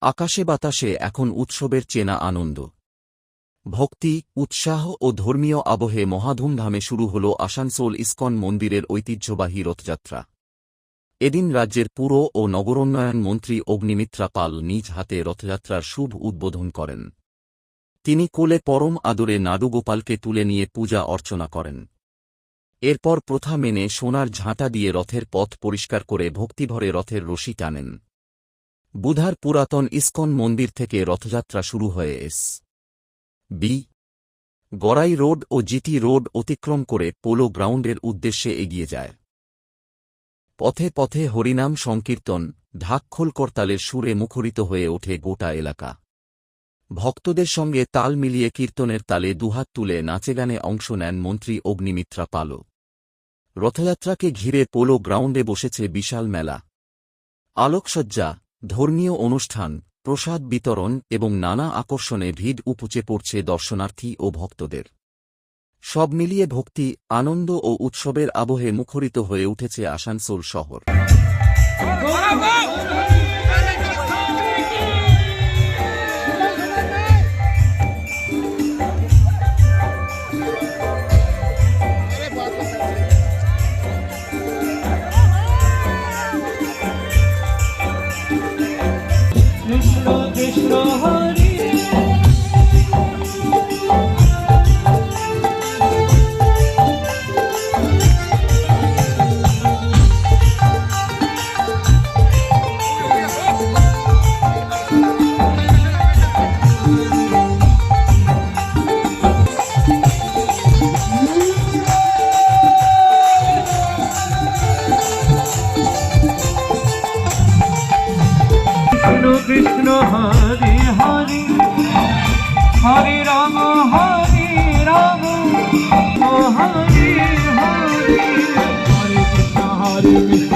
আকাশে বাতাসে এখন উৎসবের চেনা আনন্দ, ভক্তি, উৎসাহ ও ধর্মীয় আবহে মহাধুমধামে শুরু হল আসানসোল ইসকন মন্দিরের ঐতিহ্যবাহী রথযাত্রা। এদিন রাজ্যের পুর ও নগরোন্নয়ন মন্ত্রী অগ্নিমিত্রা পাল নিজ হাতে রথযাত্রার শুভ উদ্বোধন করেন। তিনি কোলে পরম আদরে নাদুগোপালকে তুলে নিয়ে পূজা অর্চনা করেন। এরপর প্রথা মেনে সোনার ঝাঁটা দিয়ে রথের পথ পরিষ্কার করে ভক্তিভরে রথের রশি টানেন। বুধার পুরাতন ইসকন মন্দির থেকে রথযাত্রা শুরু হয়ে বি গড়াই রোড ও জিটি রোড অতিক্রম করে পোলো গ্রাউন্ডের উদ্দেশ্যে এগিয়ে যায়। পথে পথে হরিনাম সংকীর্তন, ঢাকখোল করতালের সুরে মুখরিত হয়ে ওঠে গোটা এলাকা। ভক্তদের সঙ্গে তাল মিলিয়ে কীর্তনের তালে দুহাত তুলে নাচেগানে অংশ নেন মন্ত্রী অগ্নিমিত্রা পাল। রথযাত্রাকে ঘিরে পোলো গ্রাউন্ডে বসেছে বিশাল মেলা। আলোকসজ্জা, ধর্মীয় অনুষ্ঠান, প্রসাদ বিতরণ এবং নানা আকর্ষণে ভিড় উপচে পড়ছে দর্শনার্থী ও ভক্তদের। সব মিলিয়ে ভক্তি, আনন্দ ও উৎসবের আবহে মুখরিত হয়ে উঠেছে আসানসোল শহর। কৃষ্ণ কৃষ্ণ হরি কৃষ্ণ হরি হরি হরি রাম হরি রাম হরি হরি হরে কৃষ্ণ হরে কৃষ্ণ।